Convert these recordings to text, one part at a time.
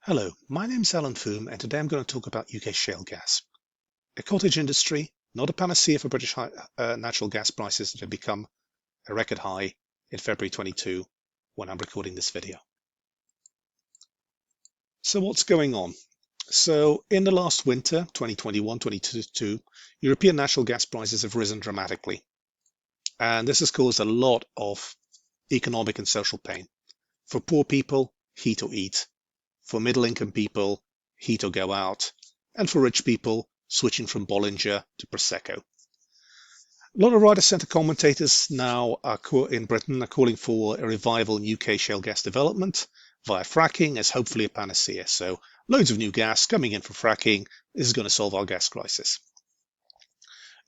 Hello, my name's Alan Foom, and today I'm going to talk about UK shale gas. A cottage industry, not a panacea for British natural gas prices that have become a record high in February 22 when I'm recording this video. So what's going on? So in the last winter, 2021-22, European natural gas prices have risen dramatically. And this has caused a lot of economic and social pain. For poor people, heat or eat. For middle-income people, heat or go out. And for rich people, switching from Bollinger to Prosecco. A lot of right-of-centre commentators now in Britain are calling for a revival in UK shale gas development via fracking as hopefully a panacea. So loads of new gas coming in from fracking. This is going to solve our gas crisis.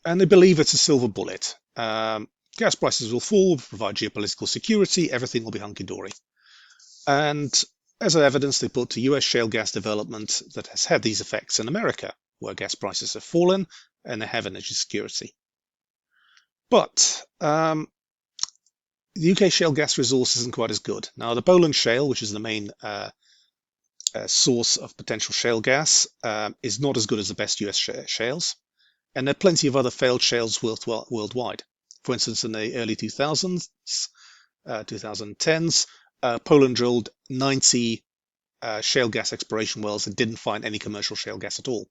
And they believe it's a silver bullet. Gas prices will fall, provide geopolitical security, everything will be hunky-dory. And as evidence, they put to US shale gas development that has had these effects in America, where gas prices have fallen and they have energy security. But the UK shale gas resource isn't quite as good. Now, the Bowland Shale, which is the main source of potential shale gas, is not as good as the best US shales. And there are plenty of other failed shales worldwide. For instance, in the early 2010s, Poland drilled 90 shale gas exploration wells and didn't find any commercial shale gas at all.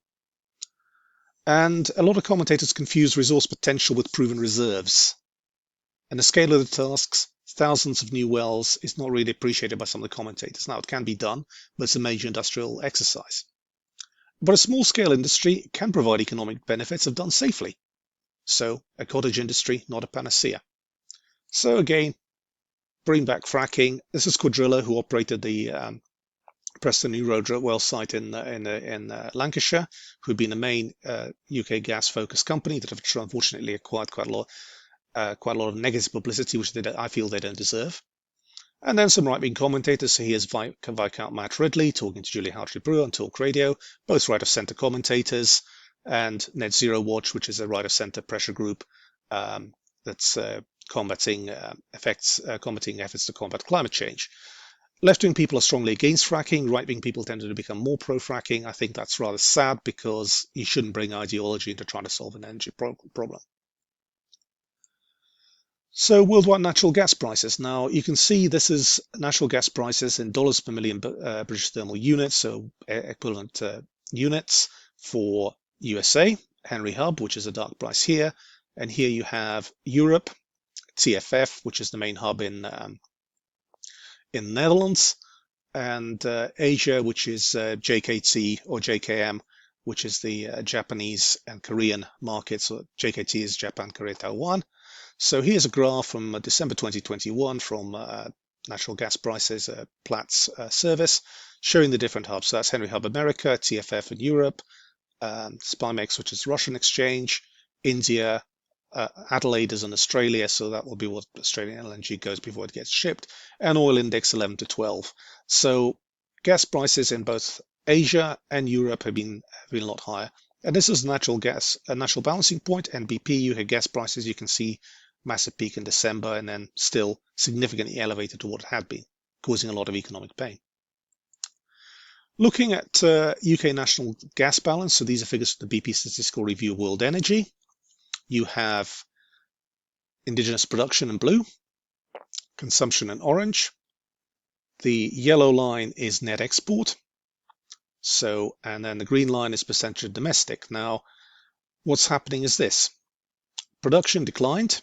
And a lot of commentators confuse resource potential with proven reserves. And the scale of the tasks, thousands of new wells, is not really appreciated by some of the commentators. Now, it can be done, but it's a major industrial exercise. But a small-scale industry can provide economic benefits if done safely. So, a cottage industry, not a panacea. So again, bring back fracking. This is Quadrilla, who operated the Preston New Road well site in Lancashire, who've been the main UK gas-focused company that have unfortunately acquired quite a lot of negative publicity, which I feel they don't deserve. And then some right-wing commentators. So here's Viscount Matt Ridley talking to Julia Hartley-Brewer on Talk Radio, both right-of-centre commentators, and Net Zero Watch, which is a right-of-centre pressure group that's combating efforts to combat climate change. Left-wing people are strongly against fracking. Right-wing people tend to become more pro-fracking. I think that's rather sad because you shouldn't bring ideology into trying to solve an energy problem. So worldwide natural gas prices. Now you can see this is natural gas prices in dollars per million British thermal units, so equivalent units for USA, Henry Hub, which is a dark price here. And here you have Europe, TFF, which is the main hub in the Netherlands, and Asia, which is JKT or JKM, which is the Japanese and Korean markets. So JKT is Japan, Korea, Taiwan. So here's a graph from December 2021 from natural gas prices, Platts service, showing the different hubs. So that's Henry Hub America, TFF in Europe, Spimex, which is Russian exchange, India, Adelaide is in Australia, so that will be what Australian LNG goes before it gets shipped, and oil index 11 to 12. So gas prices in both Asia and Europe have been a lot higher. And this is natural gas, a natural balancing point, NBP. You have gas prices, you can see massive peak in December and then still significantly elevated to what it had been, causing a lot of economic pain. Looking at UK national gas balance, so these are figures from the BP Statistical Review of World Energy. You have indigenous production in blue, consumption in orange. The yellow line is net export. So, and then the green line is percentage of domestic. Now, what's happening is this. Production declined.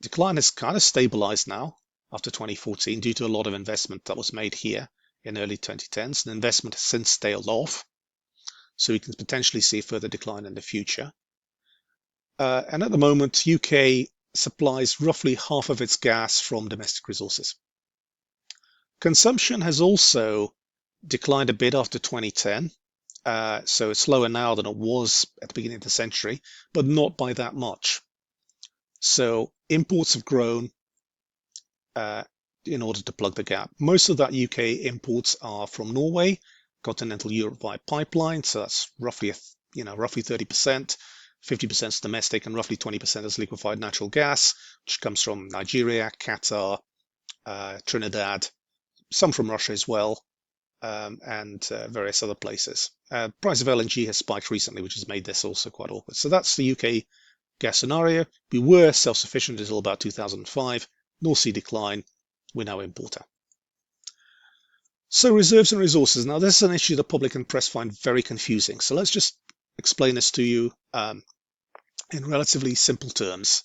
Decline has kind of stabilized now after 2014 due to a lot of investment that was made here in early 2010s. The investment has since tailed off. So we can potentially see a further decline in the future. And at the moment, UK supplies roughly half of its gas from domestic resources. Consumption has also declined a bit after 2010. So it's lower now than it was at the beginning of the century, but not by that much. So imports have grown in order to plug the gap. Most of that UK imports are from Norway, continental Europe via pipeline. So that's roughly 30%. 50% is domestic and roughly 20% is liquefied natural gas, which comes from Nigeria, Qatar, Trinidad, some from Russia as well, and various other places. Price of LNG has spiked recently, which has made this also quite awkward. So that's the UK gas scenario. We were self-sufficient until about 2005. North Sea decline. We're now importer. So reserves and resources. Now, this is an issue the public and press find very confusing. So let's just explain this to you in relatively simple terms.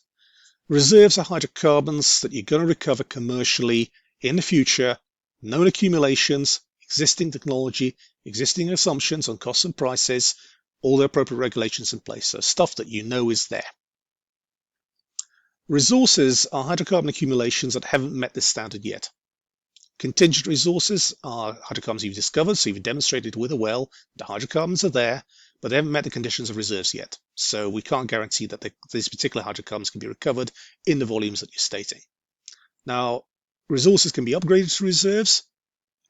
Reserves are hydrocarbons that you're going to recover commercially in the future, known accumulations, existing technology, existing assumptions on costs and prices, all the appropriate regulations in place. So stuff that you know is there. Resources are hydrocarbon accumulations that haven't met this standard yet. Contingent resources are hydrocarbons you've discovered, so you've demonstrated with a well the hydrocarbons are there, but they haven't met the conditions of reserves yet. So we can't guarantee that these particular hydrocarbons can be recovered in the volumes that you're stating. Now, resources can be upgraded to reserves,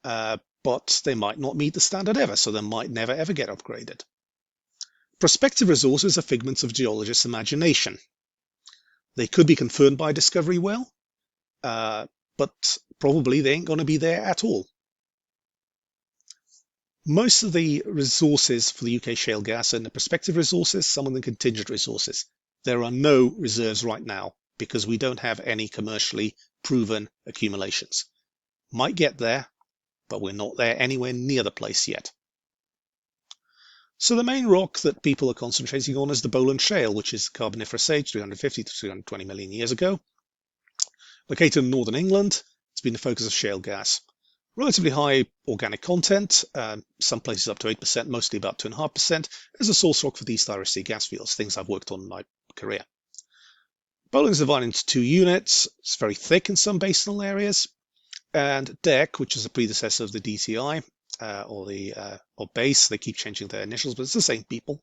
but they might not meet the standard ever, so they might never ever get upgraded. Prospective resources are figments of geologists' imagination. They could be confirmed by a discovery well, but probably they ain't going to be there at all. Most of the resources for the UK shale gas are in the prospective resources, some of the contingent resources. There are no reserves right now because we don't have any commercially proven accumulations. Might get there, but we're not there anywhere near the place yet. So the main rock that people are concentrating on is the Bowland Shale, which is Carboniferous age, 350 to 320 million years ago. Located in northern England, it's been the focus of shale gas. Relatively high organic content, some places up to 8%, mostly about 2.5%, as a source rock for these thyroid gas fields, things I've worked on in my career. Bowland is divided into two units. It's very thick in some basinal areas. And DECC, which is a predecessor of the DCI, or base, they keep changing their initials, but it's the same people,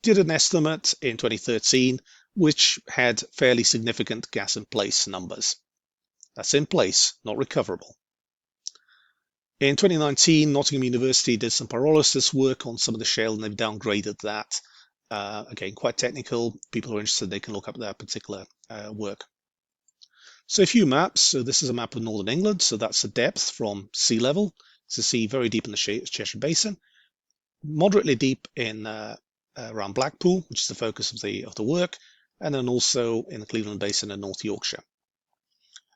did an estimate in 2013, which had fairly significant gas in place numbers. That's in place, not recoverable. In 2019, Nottingham University did some pyrolysis work on some of the shale, and they've downgraded that. Again, quite technical. People who are interested, they can look up that particular work. So a few maps. So this is a map of northern England. So that's the depth from sea level to sea very deep in the Cheshire Basin, moderately deep in around Blackpool, which is the focus of the work, and then also in the Cleveland Basin and North Yorkshire.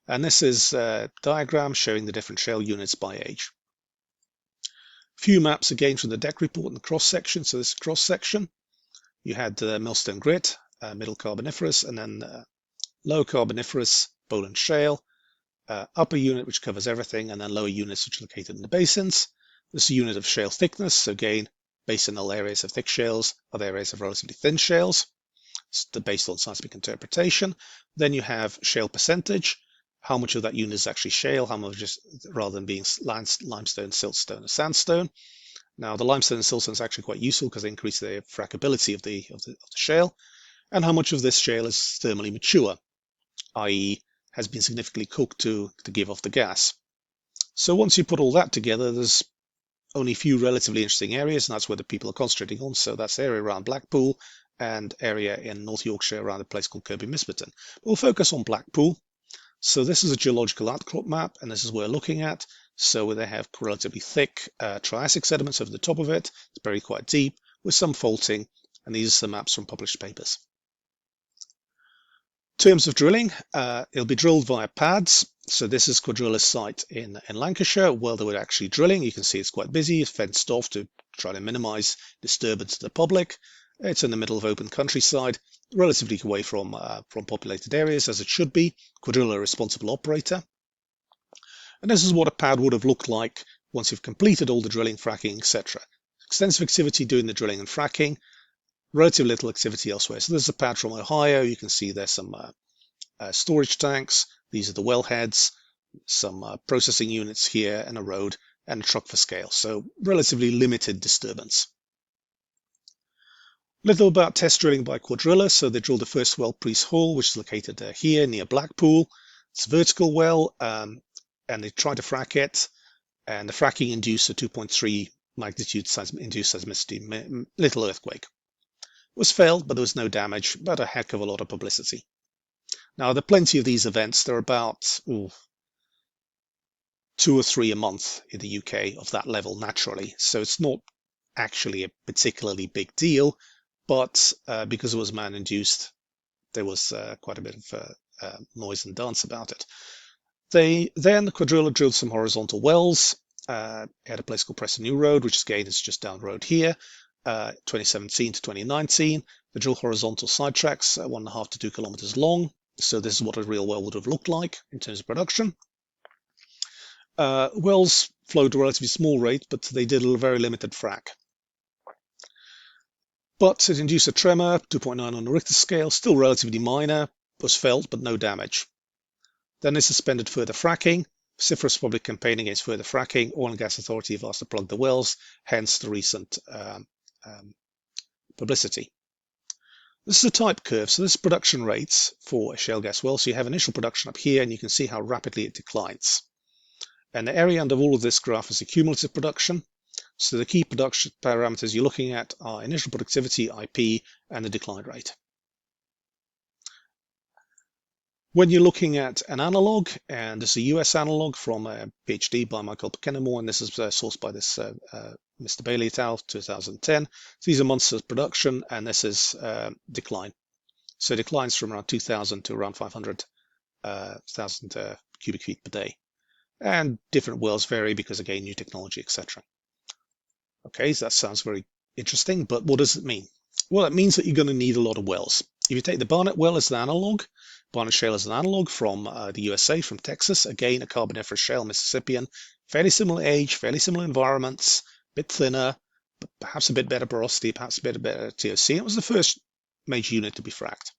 And this is a diagram showing the different shale units by age. A few maps again from the DECC report in the cross section. So this cross section, you had Millstone Grit, middle Carboniferous, and then lower Carboniferous, Bowland Shale, upper unit which covers everything, and then lower units which are located in the basins. This is a unit of shale thickness. So again, basinal areas of thick shales, other areas of relatively thin shales, based on seismic interpretation. Then you have shale percentage. How much of that unit is actually shale, how much is rather than being limestone, siltstone, or sandstone. Now, the limestone and siltstone is actually quite useful because they increase the frackability of the shale. And how much of this shale is thermally mature, i.e. has been significantly cooked to give off the gas. So once you put all that together, there's only a few relatively interesting areas, and that's where the people are concentrating on. So that's the area around Blackpool and area in North Yorkshire around a place called Kirby Misperton. We'll focus on Blackpool. So this is a geological outcrop map, and this is what we're looking at. So they have relatively thick Triassic sediments over the top of it. It's buried quite deep with some faulting, and these are some maps from published papers. In terms of drilling, it'll be drilled via pads. So this is Quadrilla's site in Lancashire, where they were actually drilling. You can see it's quite busy. It's fenced off to try to minimize disturbance to the public. It's in the middle of open countryside, relatively away from populated areas, as it should be. Quadrilla, a responsible operator. And this is what a pad would have looked like once you've completed all the drilling, fracking, etc. Extensive activity doing the drilling and fracking, relatively little activity elsewhere. So there's a pad from Ohio. You can see there's some storage tanks. These are the wellheads, some processing units here, and a road, and a truck for scale. So relatively limited disturbance. Little about test drilling by Quadrilla. So they drilled the first well, Priest Hall, which is located here near Blackpool. It's a vertical well, and they tried to frack it, and the fracking induced a 2.3 magnitude induced seismicity, little earthquake. It was failed, but there was no damage, but a heck of a lot of publicity. Now, there are plenty of these events. There are about 2 or 3 a month in the UK of that level naturally. So it's not actually a particularly big deal, but because it was man-induced, there was quite a bit of noise and dance about it. Then the quadrilla drilled some horizontal wells at a place called Preston New Road, which again is just down the road here, 2017 to 2019. They drilled horizontal sidetracks, 1.5 to 2 kilometers long. So this is what a real well would have looked like in terms of production. Wells flowed at a relatively small rate, but they did a very limited frac. But it induced a tremor, 2.9 on the Richter scale, still relatively minor, was felt, but no damage. Then they suspended further fracking. Vociferous public campaign against further fracking. Oil and Gas Authority have asked to plug the wells, hence the recent publicity. This is a type curve, so this is production rates for a shale gas well. So you have initial production up here, and you can see how rapidly it declines. And the area under all of this graph is the cumulative production. So the key production parameters you're looking at are initial productivity, IP, and the decline rate. When you're looking at an analog, and this is a US analog from a PhD by Michael Kennemore, and this is sourced by this Mr. Bailey et al. 2010. So these are months of production, and this is decline. So it declines from around 2,000 to around 500,000 cubic feet per day. And different wells vary because, again, new technology, etc. Okay, so that sounds very interesting, but what does it mean? Well, it means that you're going to need a lot of wells. If you take the Barnett well as an analog, Barnett Shale as an analog from the USA, from Texas, again, a Carboniferous shale, Mississippian, fairly similar age, fairly similar environments, a bit thinner, but perhaps a bit better porosity, perhaps a bit better TOC. It was the first major unit to be fracked.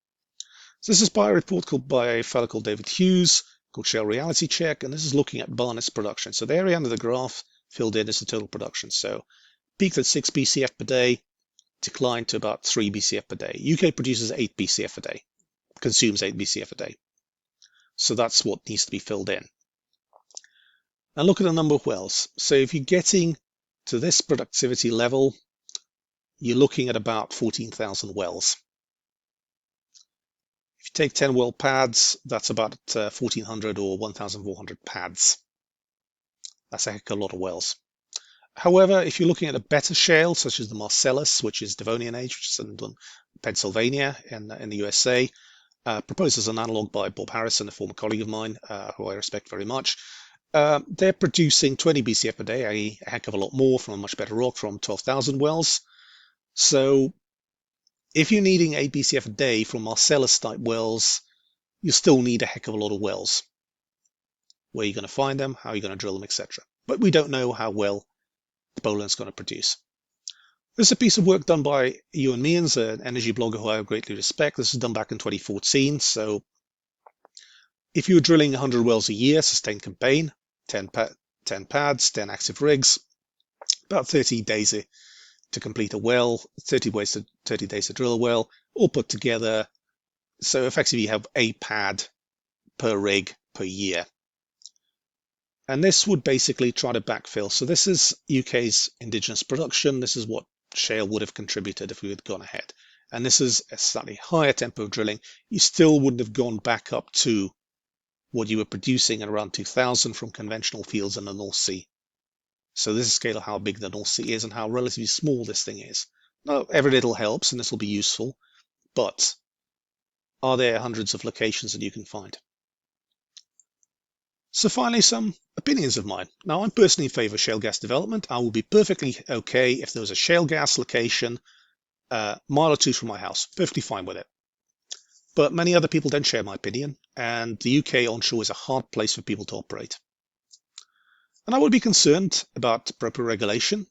So this is by a report by a fellow called David Hughes, called Shale Reality Check, and this is looking at Barnett's production. So the area under the graph filled in is the total production. So peaked at 6 BCF per day, declined to about 3 BCF per day. UK produces 8 BCF a day, consumes 8 BCF a day. So that's what needs to be filled in. Now look at the number of wells. So if you're getting to this productivity level, you're looking at about 14,000 wells. If you take 10 well pads, that's about 1,400 or 1,400 pads. That's a heck of a lot of wells. However, if you're looking at a better shale, such as the Marcellus, which is Devonian age, which is in Pennsylvania in the USA, proposed as an analog by Bob Harrison, a former colleague of mine, who I respect very much. They're producing 20 BCF a day, a heck of a lot more from a much better rock, from 12,000 wells. So if you're needing 8 BCF a day from Marcellus type wells, you still need a heck of a lot of wells. Where are you going to find them? How are you going to drill them, etc. But we don't know how well the Bowland's going to produce. This is a piece of work done by Euan Mearns, an energy blogger who I greatly respect. This was done back in 2014. So if you were drilling 100 wells a year, sustained campaign, 10 pads, 10 active rigs, about 30 days to complete a well, 30 days to drill a well, all put together. So effectively you have a pad per rig per year. And this would basically try to backfill. So this is UK's indigenous production. This is what shale would have contributed if we had gone ahead. And this is a slightly higher tempo of drilling. You still wouldn't have gone back up to what you were producing at around 2000 from conventional fields in the North Sea. So this is a scale of how big the North Sea is and how relatively small this thing is. Now, every little helps and this will be useful, but are there hundreds of locations that you can find? So finally, some opinions of mine. Now, I'm personally in favor of shale gas development. I will be perfectly okay if there was a shale gas location a mile or two from my house. Perfectly fine with it. But many other people don't share my opinion, and the UK onshore is a hard place for people to operate. And I would be concerned about proper regulation,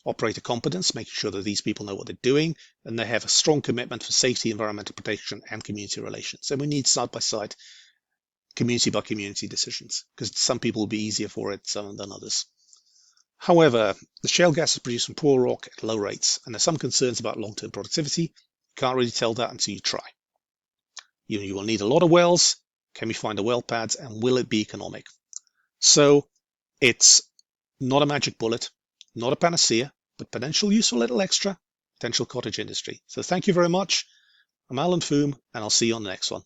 operator competence, making sure that these people know what they're doing, and they have a strong commitment for safety, environmental protection, and community relations. And we need side-by-side, community-by-community decisions, because some people will be easier for it than others. However, the shale gas is produced from poor rock at low rates, and there's some concerns about long-term productivity. You can't really tell that until you try. You will need a lot of wells. Can we find the well pads, and will it be economic? So it's not a magic bullet, not a panacea, but potential useful little extra, potential cottage industry. So thank you very much. I'm Alan Foom, and I'll see you on the next one.